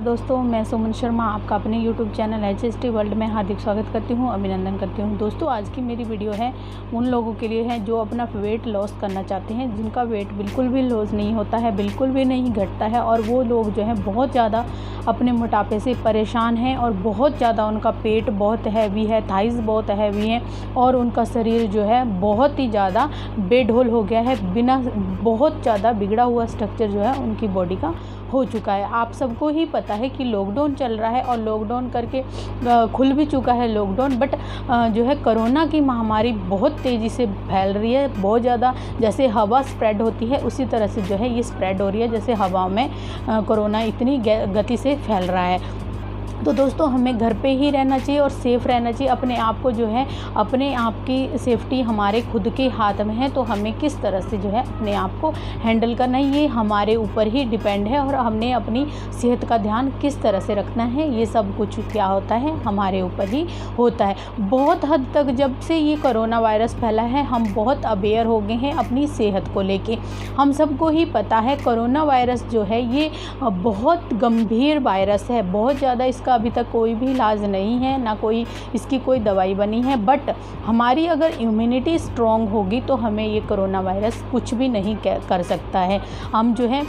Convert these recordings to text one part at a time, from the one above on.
दोस्तों, मैं सुमन शर्मा आपका अपने YouTube चैनल HST वर्ल्ड में हार्दिक स्वागत करती हूं, अभिनंदन करती हूं। दोस्तों, आज की मेरी वीडियो है उन लोगों के लिए है जो अपना वेट लॉस करना चाहते हैं, जिनका वेट बिल्कुल भी लॉस नहीं होता है, बिल्कुल भी नहीं घटता है, और वो लोग जो है बहुत ज़्यादा अपने मोटापे से परेशान हैं और बहुत ज़्यादा उनका पेट बहुत हैवी है, थाइज़ बहुत हैवी हैं और उनका शरीर जो है बहुत ही ज़्यादा बेढोल हो गया है, बिना बहुत ज़्यादा बिगड़ा हुआ स्ट्रक्चर जो है उनकी बॉडी का हो चुका है। आप सबको ही पता है कि लॉकडाउन चल रहा है और लॉकडाउन करके खुल भी चुका है लॉकडाउन, बट जो है कोरोना की महामारी बहुत तेज़ी से फैल रही है, बहुत ज़्यादा। जैसे हवा स्प्रेड होती है उसी तरह से जो है ये स्प्रेड हो रही है, जैसे हवा में कोरोना इतनी गति से फैल रहा है। तो दोस्तों, हमें घर पे ही रहना चाहिए और सेफ़ रहना चाहिए। अपने आप को जो है, अपने आप की सेफ्टी हमारे खुद के हाथ में है, तो हमें किस तरह से जो है अपने आप को हैंडल करना है ये हमारे ऊपर ही डिपेंड है, और हमने अपनी सेहत का ध्यान किस तरह से रखना है ये सब कुछ क्या होता है हमारे ऊपर ही होता है। बहुत हद तक जब से ये कोरोना वायरस फैला है हम बहुत अवेयर हो गए हैं अपनी सेहत को लेके। हम सबको ही पता है कोरोना वायरस जो है ये बहुत गंभीर वायरस है, बहुत ज़्यादा इसका अभी तक कोई भी इलाज नहीं है, ना कोई इसकी कोई दवाई बनी है। बट हमारी अगर इम्यूनिटी स्ट्रॉन्ग होगी तो हमें ये कोरोना वायरस कुछ भी नहीं कर सकता है। हम जो है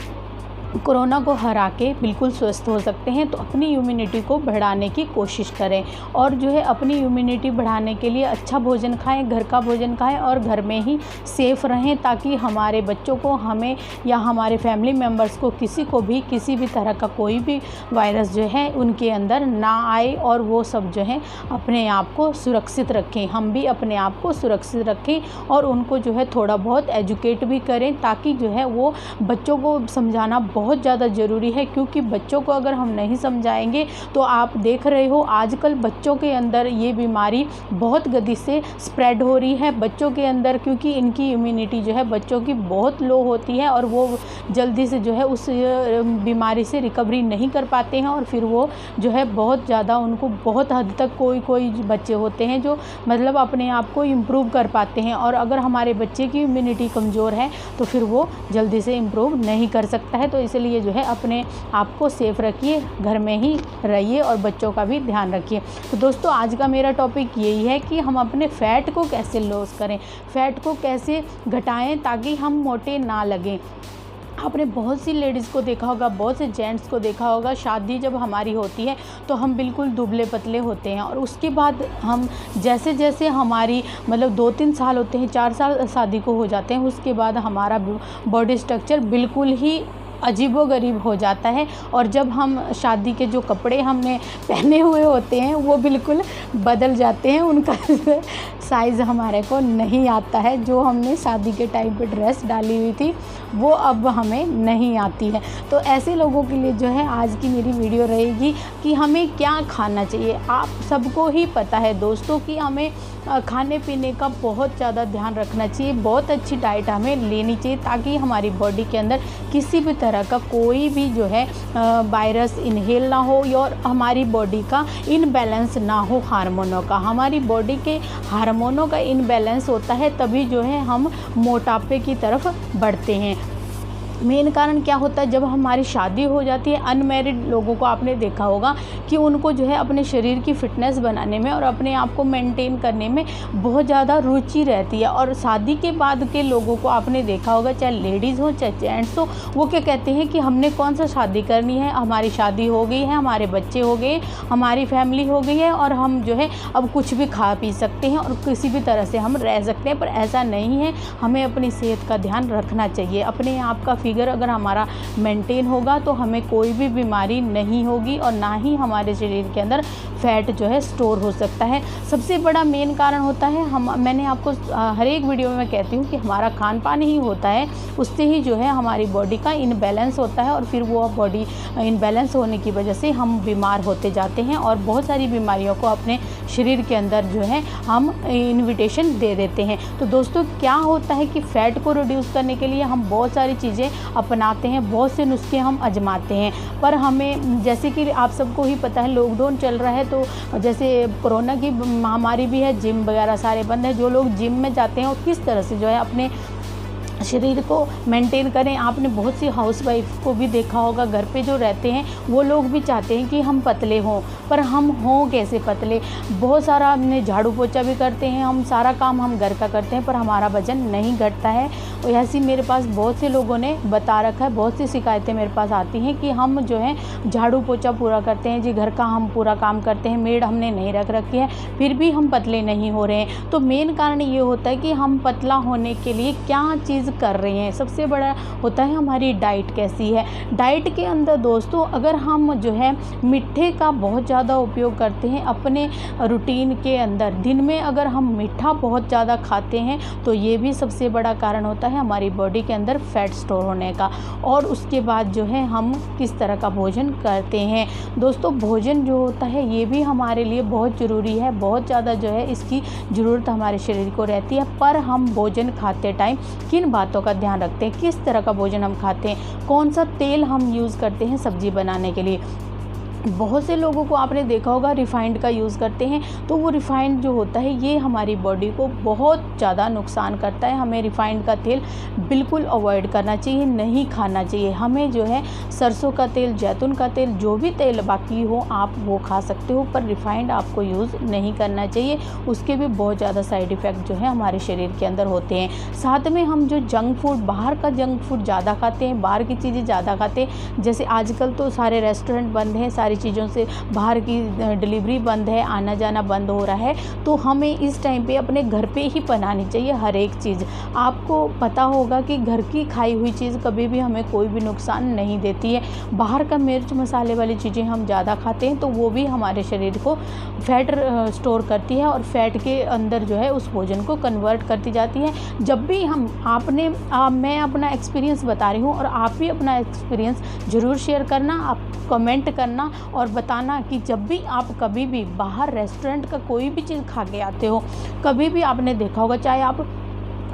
कोरोना को हरा के बिल्कुल स्वस्थ हो सकते हैं। तो अपनी इम्यूनिटी को बढ़ाने की कोशिश करें, और जो है अपनी इम्यूनिटी बढ़ाने के लिए अच्छा भोजन खाएं, घर का भोजन खाएं और घर में ही सेफ़ रहें, ताकि हमारे बच्चों को, हमें या हमारे फैमिली मेम्बर्स को, किसी को भी किसी भी तरह का कोई भी वायरस जो है उनके अंदर ना आए, और वो सब जो है अपने आप को सुरक्षित रखें। हम भी अपने आप को सुरक्षित रखें और उनको जो है थोड़ा बहुत एजुकेट भी करें, ताकि जो है वो बच्चों को समझाना बहुत ज़्यादा ज़रूरी है। क्योंकि बच्चों को अगर हम नहीं समझाएंगे तो आप देख रहे हो आजकल बच्चों के अंदर ये बीमारी बहुत गति से स्प्रेड हो रही है बच्चों के अंदर, क्योंकि इनकी इम्यूनिटी जो है बच्चों की बहुत लो होती है और वो जल्दी से जो है उस बीमारी से रिकवरी नहीं कर पाते हैं, और फिर वो जो है बहुत ज़्यादा, उनको बहुत हद तक कोई बच्चे होते हैं जो मतलब अपने आप को इम्प्रूव कर पाते हैं, और अगर हमारे बच्चे की इम्यूनिटी कमज़ोर है तो फिर वो जल्दी से इम्प्रूव नहीं कर सकता है। तो इसलिए जो है अपने आप को सेफ रखिए, घर में ही रहिए और बच्चों का भी ध्यान रखिए। तो दोस्तों, आज का मेरा टॉपिक यही है कि हम अपने फ़ैट को कैसे लॉस करें, फ़ैट को कैसे घटाएं ताकि हम मोटे ना लगें। आपने बहुत सी लेडीज़ को देखा होगा, बहुत से जेंट्स को देखा होगा, शादी जब हमारी होती है तो हम बिल्कुल दुबले पतले होते हैं, और उसके बाद हम जैसे जैसे हमारी मतलब 2-3 साल होते हैं, 4 साल शादी को हो जाते हैं, उसके बाद हमारा बॉडी स्ट्रक्चर बिल्कुल ही अजीबोगरीब हो जाता है, और जब हम शादी के जो कपड़े हमने पहने हुए होते हैं वो बिल्कुल बदल जाते हैं, उनका साइज़ हमारे को नहीं आता है। जो हमने शादी के टाइम पे ड्रेस डाली हुई थी वो अब हमें नहीं आती है। तो ऐसे लोगों के लिए जो है आज की मेरी वीडियो रहेगी कि हमें क्या खाना चाहिए। आप सबको ही पता है दोस्तों कि हमें खाने पीने का बहुत ज़्यादा ध्यान रखना चाहिए, बहुत अच्छी डाइट हमें लेनी चाहिए, ताकि हमारी बॉडी के अंदर किसी भी तरह का कोई भी जो है वायरस इनहेल ना हो, और हमारी बॉडी का इनबैलेंस ना हो हार्मोनों का। हमारी बॉडी के हार्मोनों का इनबैलेंस होता है तभी जो है हम मोटापे की तरफ बढ़ते हैं। मेन कारण क्या होता है, जब हमारी शादी हो जाती है, अनमैरिड लोगों को आपने देखा होगा कि उनको जो है अपने शरीर की फ़िटनेस बनाने में और अपने आप को मेंटेन करने में बहुत ज़्यादा रुचि रहती है, और शादी के बाद के लोगों को आपने देखा होगा, चाहे लेडीज़ हो चाहे जेंट्स हो, वो क्या कहते हैं कि हमने कौन सा शादी करनी है, हमारी शादी हो गई है, हमारे बच्चे हो गए, हमारी फैमिली हो गई है, और हम जो है अब कुछ भी खा पी सकते हैं और किसी भी तरह से हम रह सकते हैं। पर ऐसा नहीं है, हमें अपनी सेहत का ध्यान रखना चाहिए। अपने आप का फिगर अगर हमारा मेंटेन होगा तो हमें कोई भी बीमारी नहीं होगी, और ना ही हमारे शरीर के अंदर फैट जो है स्टोर हो सकता है। सबसे बड़ा मेन कारण होता है, मैंने आपको हर एक वीडियो में कहती हूँ कि हमारा खान पान ही होता है, उससे ही जो है हमारी बॉडी का इनबैलेंस होता है, और फिर वो बॉडी इनबैलेंस होने की वजह से हम बीमार होते जाते हैं, और बहुत सारी बीमारियों को अपने शरीर के अंदर जो है हम इन्विटेशन दे देते हैं। तो दोस्तों, क्या होता है कि फ़ैट को रिड्यूस करने के लिए हम बहुत सारी चीज़ें अपनाते हैं, बहुत से नुस्खे हम आजमाते हैं, पर हमें जैसे कि आप सबको ही पता है लॉकडाउन चल रहा है, तो जैसे कोरोना की महामारी भी है, जिम वगैरह सारे बंद हैं। जो लोग जिम में जाते हैं और किस तरह से जो है अपने शरीर को मेंटेन करें। आपने बहुत सी हाउसवाइफ को भी देखा होगा, घर पे जो रहते हैं वो लोग भी चाहते हैं कि हम पतले हों, पर हम हों कैसे पतले। बहुत सारा हमने झाड़ू पोछा भी करते हैं, हम सारा काम हम घर का करते हैं, पर हमारा वजन नहीं घटता है। और ऐसी मेरे पास बहुत से लोगों ने बता रखा है, बहुत सी शिकायतें मेरे पास आती हैं कि हम जो है झाड़ू पोछा पूरा करते हैं जी, घर का हम पूरा काम करते हैं, मेड हमने नहीं रख रखी है, फिर भी हम पतले नहीं हो रहे हैं। तो मेन कारण ये होता है कि हम पतला होने के लिए क्या चीज़ कर रहे हैं। सबसे बड़ा होता है हमारी डाइट कैसी है। डाइट के अंदर दोस्तों अगर हम जो है मीठे का बहुत ज़्यादा उपयोग करते हैं अपने रूटीन के अंदर, दिन में अगर हम मीठा बहुत ज़्यादा खाते हैं तो ये भी सबसे बड़ा कारण होता है हमारी बॉडी के अंदर फैट स्टोर होने का। और उसके बाद जो है हम किस तरह का भोजन करते हैं। दोस्तों भोजन जो होता है ये भी हमारे लिए बहुत ज़रूरी है, बहुत ज़्यादा जो है इसकी ज़रूरत हमारे शरीर को रहती है। पर हम भोजन खाते टाइम किन बातों का ध्यान रखते हैं, किस तरह का भोजन हम खाते हैं, कौन सा तेल हम यूज़ करते हैं सब्ज़ी बनाने के लिए। बहुत से लोगों को आपने देखा होगा रिफ़ाइंड का यूज़ करते हैं, तो वो रिफ़ाइंड जो होता है ये हमारी बॉडी को बहुत ज़्यादा नुकसान करता है। हमें रिफ़ाइंड का तेल बिल्कुल अवॉइड करना चाहिए, नहीं खाना चाहिए। हमें जो है सरसों का तेल, जैतून का तेल, जो भी तेल बाकी हो आप वो खा सकते हो, पर रिफ़ाइंड आपको यूज़ नहीं करना चाहिए। उसके भी बहुत ज़्यादा साइड इफ़ेक्ट जो है हमारे शरीर के अंदर होते हैं। साथ में हम जो जंक फूड, बाहर का जंक फूड ज़्यादा खाते हैं, बाहर की चीज़ें ज़्यादा खाते हैं। जैसे आजकल तो सारे रेस्टोरेंट बंद हैं, सारी चीज़ों से बाहर की डिलीवरी बंद है, आना जाना बंद हो रहा है, तो हमें इस टाइम पे अपने घर पे ही बनानी चाहिए हर एक चीज़। आपको पता होगा कि घर की खाई हुई चीज़ कभी भी हमें कोई भी नुकसान नहीं देती है। बाहर का मिर्च मसाले वाली चीज़ें हम ज़्यादा खाते हैं तो वो भी हमारे शरीर को फैट स्टोर करती है और फैट के अंदर जो है उस भोजन को कन्वर्ट करती जाती है। जब भी हम मैं अपना एक्सपीरियंस बता रही हूँ और आप भी अपना एक्सपीरियंस ज़रूर शेयर करना, आप कमेंट करना और बताना कि जब भी आप कभी भी बाहर रेस्टोरेंट का कोई भी चीज़ खा के आते हो, कभी भी आपने देखा होगा, चाहे आप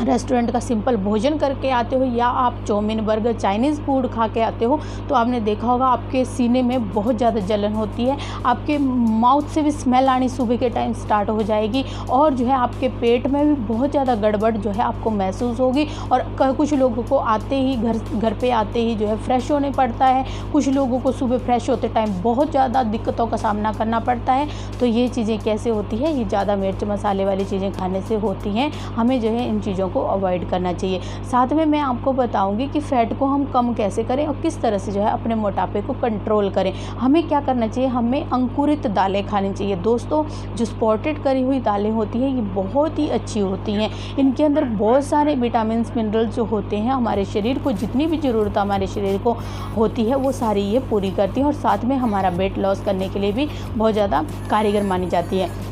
रेस्टोरेंट का सिंपल भोजन करके आते हो या आप चाउमीन, बर्गर, चाइनीज़ फूड खा के आते हो, तो आपने देखा होगा आपके सीने में बहुत ज़्यादा जलन होती है, आपके माउथ से भी स्मेल आनी सुबह के टाइम स्टार्ट हो जाएगी और जो है आपके पेट में भी बहुत ज़्यादा गड़बड़ जो है आपको महसूस होगी। और कुछ लोगों को आते ही घर पे आते ही जो है फ्रेश होने पड़ता है, कुछ लोगों को सुबह फ्रेश होते टाइम बहुत ज़्यादा दिक्कतों का सामना करना पड़ता है। तो ये चीज़ें कैसे होती है, ये ज़्यादा मिर्च मसाले वाली चीज़ें खाने से होती हैं। हमें जो है इन चीज़ों को अवॉइड करना चाहिए। साथ में मैं आपको बताऊंगी कि फैट को हम कम कैसे करें और किस तरह से जो है अपने मोटापे को कंट्रोल करें। हमें क्या करना चाहिए, हमें अंकुरित दालें खानी चाहिए। दोस्तों जो स्पॉटेड करी हुई दालें होती हैं ये बहुत ही अच्छी होती हैं, इनके अंदर बहुत सारे विटामिन मिनरल्स जो होते हैं हमारे शरीर को जितनी भी ज़रूरत हमारे शरीर को होती है वो सारी ये पूरी करती हैं और साथ में हमारा वेट लॉस करने के लिए भी बहुत ज़्यादा कारगर मानी जाती है।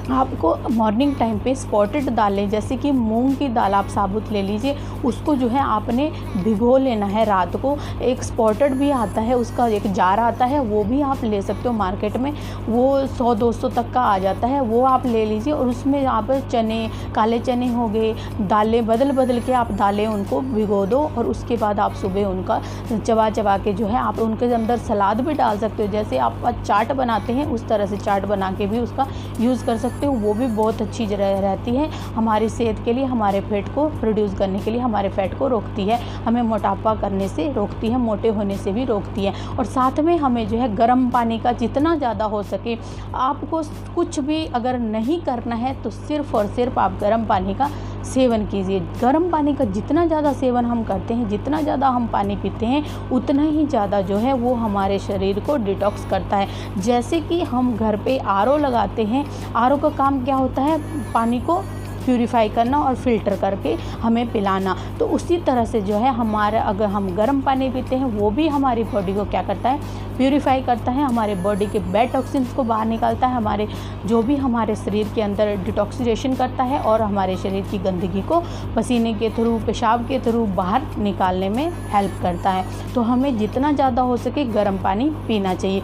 आपको मॉर्निंग टाइम पे स्पॉटेड दालें, जैसे कि मूंग की दाल आप साबुत ले लीजिए, उसको जो है आपने भिगो लेना है रात को। एक स्पॉटेड भी आता है, उसका एक जार आता है, वो भी आप ले सकते हो मार्केट में, वो 100-200 तक का आ जाता है, वो आप ले लीजिए। और उसमें आप चने, काले चने हो गए, दालें बदल के आप दालें उनको भिगो दो और उसके बाद आप सुबह उनका चबा के जो है आप उनके अंदर सलाद भी डाल सकते हो। जैसे आप चाट बनाते हैं उस तरह से चाट बना के भी उसका यूज़ कर सकते हो, वो भी बहुत अच्छी रहती है हमारी सेहत के लिए। हमारे फैट को रिड्यूस करने के लिए, हमारे फैट को रोकती है, हमें मोटापा करने से रोकती है, मोटे होने से भी रोकती है। और साथ में हमें जो है गर्म पानी का जितना ज़्यादा हो सके, आपको कुछ भी अगर नहीं करना है तो सिर्फ़ और सिर्फ आप गर्म पानी का सेवन कीजिए। गर्म पानी का जितना ज़्यादा सेवन हम करते हैं, जितना ज़्यादा हम पानी पीते हैं, उतना ही ज़्यादा जो है वो हमारे शरीर को डिटॉक्स करता है। जैसे कि हम घर पे आरओ लगाते हैं, आरओ का काम क्या होता है, पानी को प्यूरीफाई करना और फ़िल्टर करके हमें पिलाना। तो उसी तरह से जो है हमारा, अगर हम गर्म पानी पीते हैं वो भी हमारी बॉडी को क्या करता है, प्यूरीफाई करता है, हमारे बॉडी के बैड टॉक्सिन्स को बाहर निकालता है, हमारे जो भी हमारे शरीर के अंदर डिटॉक्सिकेशन करता है और हमारे शरीर की गंदगी को पसीने के थ्रू, पेशाब के थ्रू बाहर निकालने में हेल्प करता है। तो हमें जितना ज़्यादा हो सके गर्म पानी पीना चाहिए।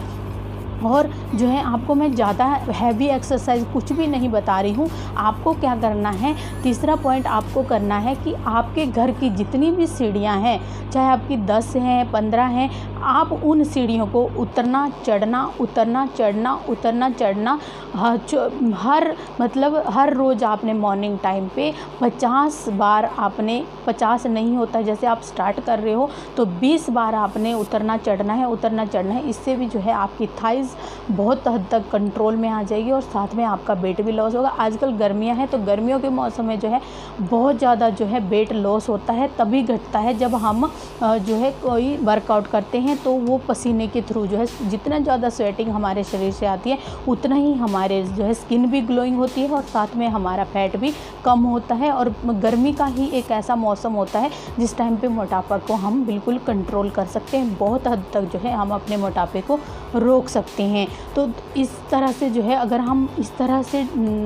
और जो है आपको मैं ज़्यादा हैवी एक्सरसाइज कुछ भी नहीं बता रही हूँ। आपको क्या करना है, तीसरा पॉइंट आपको करना है कि आपके घर की जितनी भी सीढ़ियाँ हैं, चाहे आपकी 10 हैं 15 हैं, आप उन सीढ़ियों को उतरना चढ़ना उतरना चढ़ना उतरना चढ़ना हर रोज़ आपने मॉर्निंग टाइम पे 50 बार आपने, 50 नहीं होता, जैसे आप स्टार्ट कर रहे हो तो 20 बार आपने उतरना चढ़ना है उतरना चढ़ना है। इससे भी जो है आपकी थाइज़ बहुत हद तक कंट्रोल में आ जाएगी और साथ में आपका वेट भी लॉस होगा। आजकल गर्मियां हैं तो गर्मियों के मौसम में जो है बहुत ज़्यादा जो है वेट लॉस होता है, तभी घटता है जब हम जो है कोई वर्कआउट करते हैं तो वो पसीने के थ्रू जो है, जितना ज़्यादा स्वेटिंग हमारे शरीर से आती है उतना ही हमारे जो है स्किन भी ग्लोइंग होती है और साथ में हमारा फैट भी कम होता है। और गर्मी का ही एक ऐसा मौसम होता है जिस टाइम पे मोटापा को हम बिल्कुल कंट्रोल कर सकते हैं, बहुत हद तक जो है हम अपने मोटापे को रोक सकते हैं। तो इस तरह से जो है अगर हम इस तरह से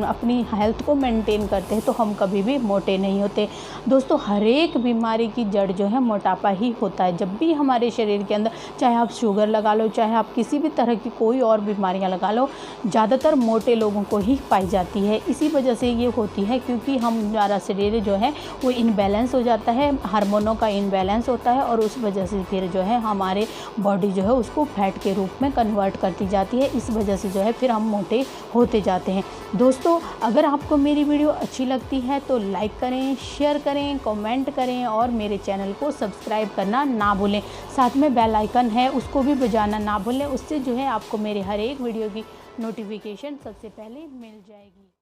अपनी हेल्थ को मेंटेन करते हैं तो हम कभी भी मोटे नहीं होते। दोस्तों, हर एक बीमारी की जड़ जो है मोटापा ही होता है। जब भी हमारे शरीर के अंदर, चाहे आप शुगर लगा लो, चाहे आप किसी भी तरह की कोई और बीमारियां लगा लो, ज़्यादातर मोटे लोगों को ही पाई जाती है। इसी वजह से ये होती है क्योंकि हमारा शरीर जो है वो इनबैलेंस हो जाता है, हार्मोनों का इनबैलेंस होता है और उस वजह से फिर जो है हमारे बॉडी जो है उसको फैट के रूप में कन्वर्ट करती जाती है। इस वजह से जो है फिर हम मोटे होते जाते हैं। दोस्तों, अगर आपको मेरी वीडियो अच्छी लगती है तो लाइक करें, शेयर करें, कमेंट करें और मेरे चैनल को सब्सक्राइब करना ना भूलें। साथ में बेल आइकन है उसको भी बजाना ना भूलें, उससे जो है आपको मेरे हर एक वीडियो की नोटिफिकेशन सबसे पहले मिल जाएगी।